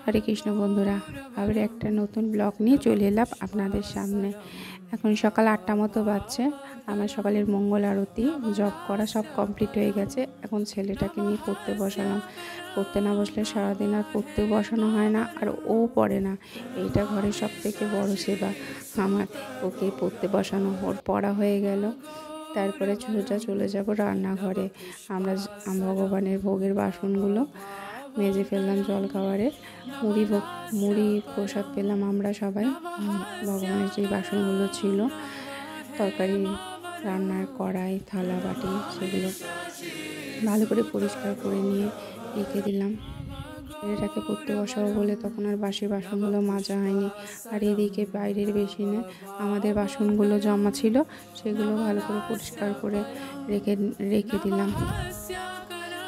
হরে কৃষ্ণ বন্ধুরা, আবার একটা নতুন ব্লগ নিয়ে চলে এলাম আপনাদের সামনে। এখন সকাল 8টা মতো বাজছে। আমার সকালের মঙ্গল আরতি জপ করা সব কমপ্লিট হয়ে গেছে। এখন ছেলেটাকে নিয়ে পড়তে বসালাম। পড়তে না বসলে সারাদিন আর পড়তে বসানো হয় না, আর ও পড়ে না। এইটা ঘরের সব থেকে বড় সেবা আমার, ওকে পড়তে বসানো। ওর পড়া হয়ে গেল, তারপরে সোজা চলে যাব রান্নাঘরে। আমরা ভগবানের ভোগের বাসনগুলো মেজে ফেললাম। জল খাবারে মুড়ি প্রসাদ পেলাম আমরা সবাই। ভগবানের যে বাসনগুলো ছিল, তরকারি রান্নার কড়াই থালা বাটি, সেগুলো ভালো করে পরিষ্কার করে নিয়ে রেখে দিলাম। এটাকে পড়তে বসাবো বলে তখন আর বাসি বাসনগুলো মাজা হয়নি। আর এদিকে বাইরের বেসিনে আমাদের বাসনগুলো জমা ছিল, সেগুলো ভালো করে পরিষ্কার করে রেখে দিলাম।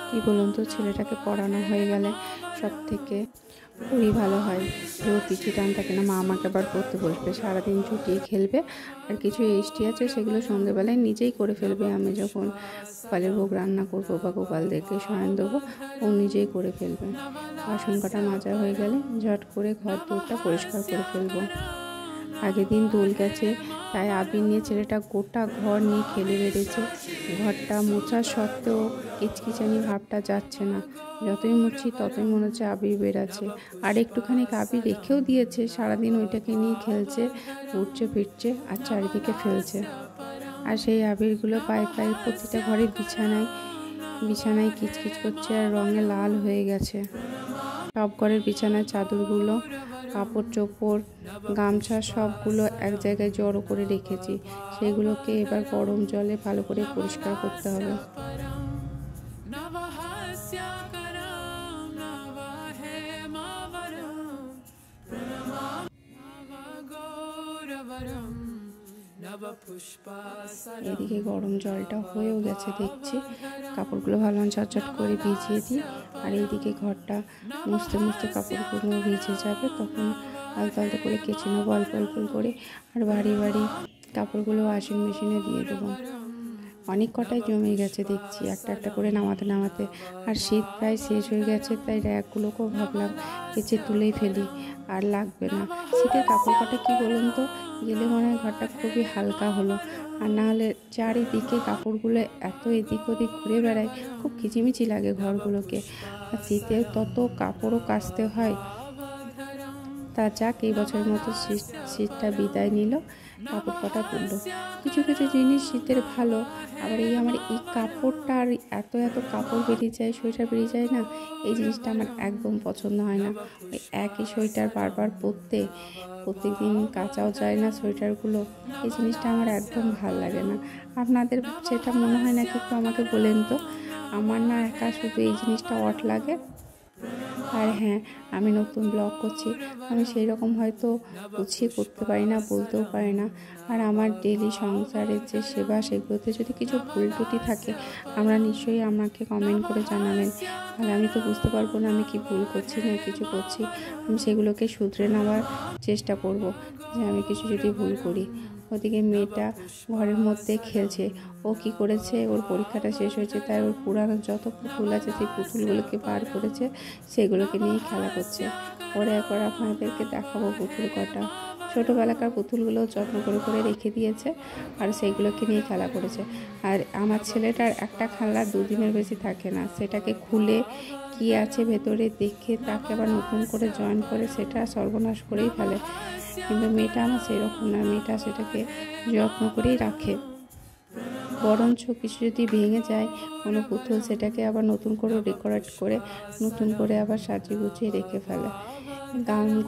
কি বলুন তো, ছেলেটাকে পড়ানো হয়ে গেলে সব থেকে খুবই ভালো হয়। কেউ পিছু টান থাকে না, মা আমাকে আবার পড়তে বসবে, সারাদিন ছুটিয়ে খেলবে। আর কিছু এসটি আছে, সেগুলো সন্ধ্যেবেলায় নিজেই করে ফেলবে। আমি যখন গোপালের ভোগ রান্না করবো বা গোপালদেরকে শয়ন দেবো, ও নিজেই করে ফেলবে। বাসন কটা মাজা হয়ে গেলে ঝট করে ঘর দৌড়টা পরিষ্কার করে ফেলবো। আগের দিন দোল গেছে, তাই আবির নিয়ে ছেলেটা গোটা ঘর নিয়ে খেলে বেড়েছে। ঘরটা মোছা সত্ত্বেও কিচকিচানি ভাবটা যাচ্ছে না। যতই মুছছি ততই মনে হচ্ছে আবির বেরাচ্ছে। আর একটুখানি আবির রেখেও দিয়েছে, সারাদিন ওইটাকে নিয়ে খেলছে, উঠছে ফিরছে আর চারিদিকে ফেলছে। আর সেই আবিরগুলো পায়ে পায়ে প্রতিটা ঘরের বিছানায় কিচকিচ করছে, আর রঙে লাল হয়ে গেছে। সব ঘরের বিছানায় চাদরগুলো, কাপড় চোপড়, গামছা সবগুলো এক জায়গায় জড়ো করে রেখেছি। সেগুলোকে এবার গরম জলে ভালো করে পরিষ্কার করতে হবে। এদিকে গরম জলটা হয়েও গেছে দেখছি। কাপড়গুলো ভালো ঝটঝট করে ভিজিয়ে দিই। আর এইদিকে ঘরটা মুছতে মুছতে কাপড়গুলো ভিজে যাবে, তখন আলতো আলতো করে কেচে নেবো অল্প অল্প করে। আর ভারী ভারী কাপড়গুলো ওয়াশিং মেশিনে দিয়ে দেবো। অনেক কটাই জমে গেছে দেখছি, একটা একটা করে নামাতে। আর শীত প্রায় শেষ হয়ে গেছে, তাই র্যাকগুলোকেও ভাবলাম কেচে তুলেই ফেলি, আর লাগবে না। শীতের কাপড় কটা কী বলুন তো, গেলে মনে হয় ঘরটা খুবই হালকা হলো। আর নাহলে চারিদিকে কাপড়গুলো এত এদিক ওদিক ঘুরে বেড়ায়, খুব কিচিমিচি লাগে ঘরগুলোকে। আর শীতে তত কাপড়ও কাচতে হয়। তা যাক, এই বছরের মতো শীতটা বিদায় নিল, কাপড় কটা তুললো। কিছু কিছু জিনিস শীতের ভালো, আবার আমার এই কাপড়টা আর এত কাপড় বেরিয়ে যায়, সোয়েটার বেরিয়ে যায় না, এই জিনিসটা আমার একদম পছন্দ হয় না। ওই একই সোয়েটার বারবার প্রত্যেকদিন কাচাও যায় না সোয়েটারগুলো, এই জিনিসটা আমার একদম ভালো লাগে না। আপনাদের সেটা মনে হয় নাকি একটু আমাকে বলেন তো। আমার না একা শুধু এই জিনিসটা অড লাগে। আর হ্যাঁ, আমি নতুন ব্লগ করছি, আমি সেই রকম হয়তো গুছিয়ে করতে পারি না, বলতেও পারি না। আর আমার ডেলি সংসারের যে সেবা, সেগুলোতে যদি কিছু ভুল ত্রুটি থাকে, আমরা নিশ্চয়ই আমাকে কমেন্ট করে জানাবেন। তাহলে আমি তো বুঝতে পারবো না আমি কি ভুল করছি না কিছু করছি। আমি সেগুলোকে শুধরে নেওয়ার চেষ্টা করব, যে আমি কিছু যদি ভুল করি। ওদিকে মেয়েটা ঘরের মধ্যে খেলছে। ও কি করেছে, ওর পরীক্ষাটা শেষ হয়েছে, তাই ওর পুরানো যত পুতুল আছে সেই পুতুলগুলোকে বার করেছে, সেগুলোকে নিয়ে খেলা করছে। পরে একবার আপনাদেরকে দেখাবো পুতুল কটা। ছোটোবেলাকার পুতুলগুলো যত্ন করে রেখে দিয়েছে, আর সেইগুলোকে নিয়ে খেলা করেছে। আর আমার ছেলেটার একটা খেলা 2 দিনের বেশি থাকে না, সেটাকে খুলে কি আছে ভেতরে দেখে তাকে আবার নতুন করে জয়েন করে সেটা সর্বনাশ করেই ফেলে। কিন্তু মেয়েটা আমার সেই রকম না, মেয়েটা সেটাকে যত্ন করেই রাখে। বরঞ্চ কিছু যদি ভেঙে যায় কোনো পুতুল, সেটাকে আবার নতুন করে ডেকোরেট করে নতুন করে আবার সাজিয়ে গুছিয়ে রেখে ফেলে।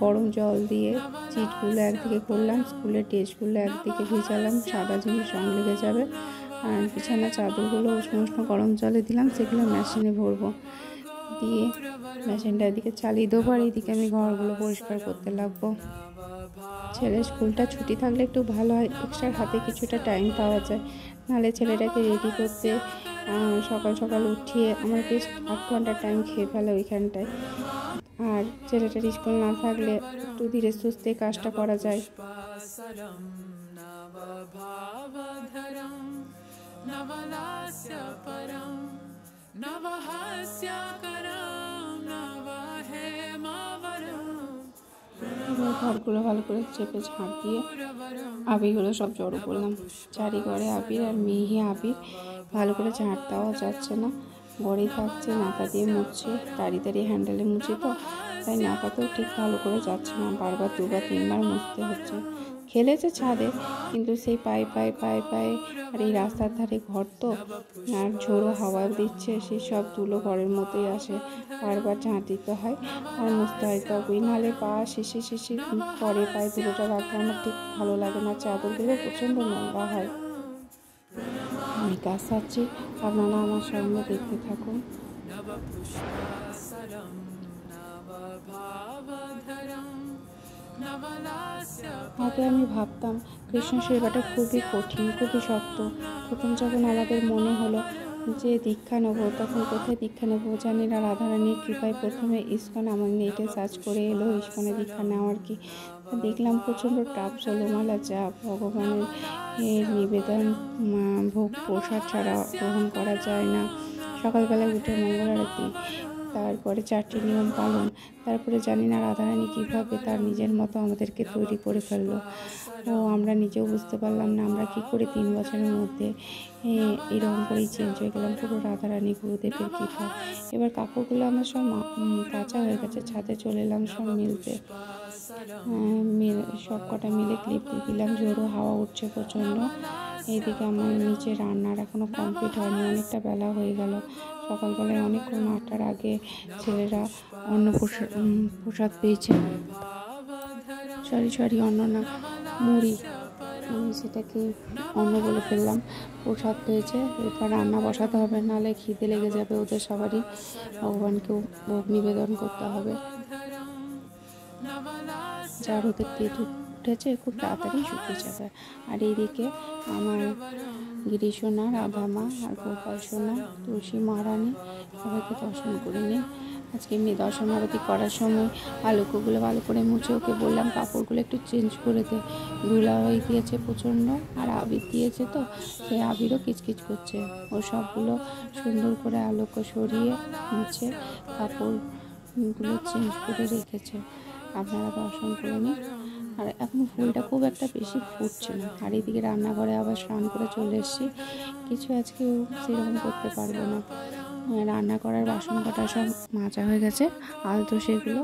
গরম জল দিয়ে চিটগুলো একদিকে করলাম, স্কুলের ড্রেসগুলো একদিকে ভিজালাম, সাদা জিনিস রং লেগে যাবে। আর বিছানা চাদরগুলো উষ্ণ গরম জলে দিলাম, সেগুলো মেশিনে ভরবো, দিয়ে মেশিনটা এদিকে চালিয়ে দেবো, আর এইদিকে আমি ঘরগুলো পরিষ্কার করতে লাগবো। ছেলের স্কুলটা ছুটি থাকলে একটু ভালো হয়, এক্সট্রা হাতে কিছুটা টাইম পাওয়া যায়। নাহলে ছেলেটাকে রেডি করতে সকাল উঠিয়ে আমার বেশ 8 ঘন্টা টাইম খেয়ে ফেলে ওইখানটায়। আর ছেলেটার স্কুল না থাকলে একটু ধীরে সুস্থে কাজটা করা যায়। ঘরগুলো ভালো করে চেপে ঝাঁট দিয়ে আবিরগুলো সব জড়ো করলাম। চারিঘরে আবির আর মিহি আবির, ভালো করে ঝাঁট দেওয়া যাচ্ছে না, গড়েই থাকছে, নাতা দিয়ে মুছছে, তাড়ি হ্যান্ডেলে মুছি তো, তাই নাতাতেও ঠিক ভালো করে যাচ্ছে না, বারবার 2 বা 3 বার মুছতে হচ্ছে। খেলেছে ছাদে, কিন্তু সেই পায়ে আর এই রাস্তার ধারে ঘর তো, আর ঝোড়ো হাওয়া দিচ্ছে, সেই সব ধুলো ঘরের মতোই আসে, বারবার ঝাঁট দিতে হয় আর মুছতে হয়। তবেই নাহলে পা শিশির করে, পায়ে ধুলোটা রাখতে আমার ঠিক ভালো লাগে না, চাদরগুলো প্রচণ্ড নোংরা হয়। আমি কাজ সারছি, আপনারা আমার সঙ্গে দেখতে থাকুন। আগে আমি ভাবতাম কৃষ্ণ সেবাটা খুবই কঠিন, খুবই শক্ত। প্রথম যখন আমাদের মনে হলো যে দীক্ষা নেবো, তখন কোথায় দীক্ষা নেবো জানি না। রাধারানীর কৃপায় প্রথমে ইস্কন আমার নেটে সার্চ করে এলো ইস্কনে দীক্ষা নেওয়ার কি, দেখলাম প্রচণ্ড টাপ, ষোলোমালা জাপ, ভগবানের নিবেদন, ভোগ প্রসাদ ছাড়া গ্রহণ করা যায় না, সকালবেলায় উঠে মঙ্গল আরতি, তারপরে 4টি নিয়ম পালন, তারপরে জানি না রাধারানী কীভাবে তার নিজের মতো আমাদেরকে তৈরি করে ফেললো। ও আমরা নিজেও বুঝতে পারলাম না আমরা কী করে 3 বছরের মধ্যে এরকম করেই চেঞ্জ হয়ে গেলাম, পুরো রাধারানী গুরুদেবের কৃপা। এবার কাপড়গুলো আমার সব কাঁচা হয়ে গেছে, ছাদে চলে এলাম সব মিলতে, সব কটা মিলে ক্লিপ দিয়ে দিলাম, ঝোড়ো হাওয়া উঠছে প্রচণ্ড। এইদিকে আমার নিচে রান্নার এখনও কমপ্লিট হয়নি, অনেকটা বেলা হয়ে গেল। সকালবেলায় অনেকক্ষণ 8টার আগে ছেলেরা প্রসাদ পেয়েছে, সরি অন্ন না, মুড়ি, আমি সেটাকে অন্ন বলে ফেললাম, প্রসাদ পেয়েছে। এরপর রান্না বসাতে হবে, নাহলে খিদে লেগে যাবে ওদের সবারই, ভগবানকেও ভোগ নিবেদন করতে হবে। যার ওদের তেঁতু উঠেছে খুব তাড়াতাড়ি শুকিয়ে যাবে। আর এইদিকে আমার গিরি সোনা, রাধামা আর গোপাল সোনা, তুলসী মহারানী সবাইকে দর্শন করে নিই। আজকে মেয়ে দর্শন আরতি করার সময় আলোকগুলো ভালো করে মুছে ওকে বললাম কাপড়গুলো একটু চেঞ্জ করে দে, ধুলা হয়ে গিয়েছে প্রচণ্ড, আর আবির দিয়েছে তো, সেই আবিরও কিচকিচ করছে। ও সবগুলো সুন্দর করে আলোকে সরিয়ে মুছে কাপড়গুলো চেঞ্জ করে রেখেছে। আপনারা দর্শন করে নিন। আর এখন ফুলটা খুব একটা বেশি ফুটছে না। আর এদিকে রান্নাঘরে আবার স্নান করে চলে এসেছি, কিছু আজকেও সেরকম করতে পারবো না। রান্না করার বাসন কাটা সব মাজা হয়ে গেছে, আলতো সেগুলো।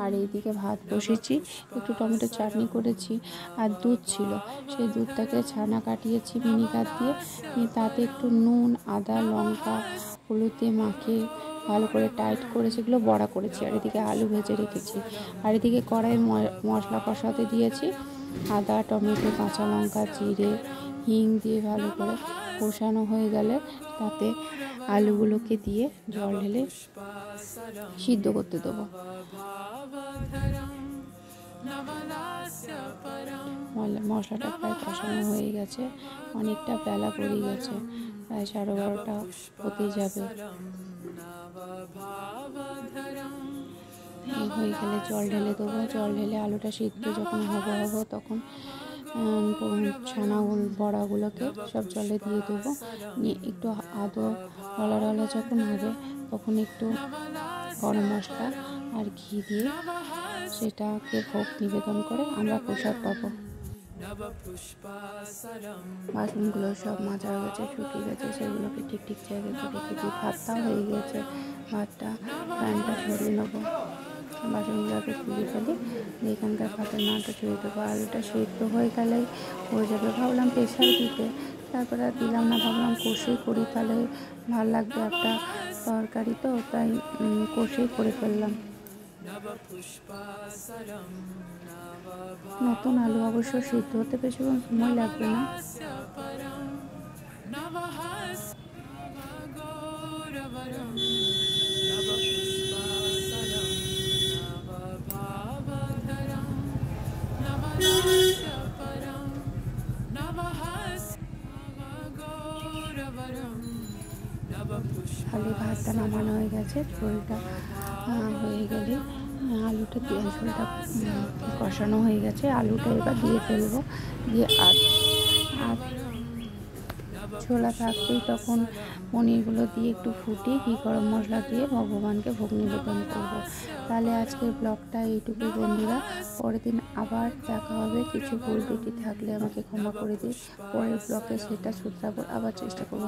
আর এইদিকে ভাত বসেছি, একটু টমেটো চাটনি করেছি, আর দুধ ছিল, সেই দুধটাকে ছানা কাটিয়েছি ভিনিগার দিয়ে, তাতে একটু নুন, আদা, লঙ্কা, হলুদ দিয়ে মাখিয়ে ভালো করে টাইট করে সেগুলো বড়া করেছি। আর এদিকে আলু ভেজে রেখেছি। আর এদিকে কড়াই মশলা কষাতে দিয়েছি, আদা, টমেটো, কাঁচা লঙ্কা, জিরে, হিং দিয়ে ভালো করে কষানো হয়ে গেলে তাতে আলুগুলোকে দিয়ে জল ঢেলে সিদ্ধ করতে দেবো। মশলাটা প্রায় কষানো হয়ে গেছে, অনেকটা বেলা পড়ে গেছে, প্রায় 12:30টা হতেই যাবে। হয়ে গেলে জল ঢেলে দেবো, জল ঢেলে আলুটা সিদ্ধ যখন হবো তখন ছানা বড়াগুলোকে সব জলে দিয়ে দেবো, নিয়ে একটু আদো ডলা যখন হবে তখন একটু গরম মশলা আর ঘি দিয়ে সেটাকে ভোগ নিবেদন করে আমরা প্রসাদ পাবো। বাসনগুলো সব মাজা হয়ে গেছে, শুকিয়ে গেছে, সেগুলোকে ঠিক জায়গায় রেখে দিই। ভাতটা হয়ে গেছে, ভাতটা প্যানটা ছড়িয়ে নেবো, বাসনগুলোকে তুলে ফেলি, এখানকার ভাতের নাড়টা ছড়িয়ে দেবো। আলুটা সিদ্ধ হয়ে গেলেই হয়ে যাবে। ভাবলাম প্রেশার দিতে, তারপরে আর দিলাম না, ভাবলাম কষেই করি, তাহলে ভালো লাগবে একটা তরকারি তো, তাই কষেই করে ফেললাম। নতুন আলু অবশ্য সিদ্ধ হতে বেশিক্ষণ সময় লাগবে না। আলু ভাতটা নামানো হয়ে গেছে, ঝোলটা হয়ে গেলে আলুটা দিয়ে ঝোলটা কষানো হয়ে গেছে, আলুটা এবার দিয়ে ফেলবো, দিয়ে ছোলা থাকতেই তখন পনিরগুলো দিয়ে একটু ফুটিয়ে ঘি গরম মশলা দিয়ে ভগবানকে ভোগ নিবেদন করব। তাহলে আজকের ব্লগটা এইটুকুই বন্ধুরা। পরের দিন আবার দেখা হবে। কিছু ভুল ত্রুটি থাকলে আমাকে ক্ষমা করে দিই। পরের ব্লগে সেটা শুধরাবার আবার চেষ্টা করবো।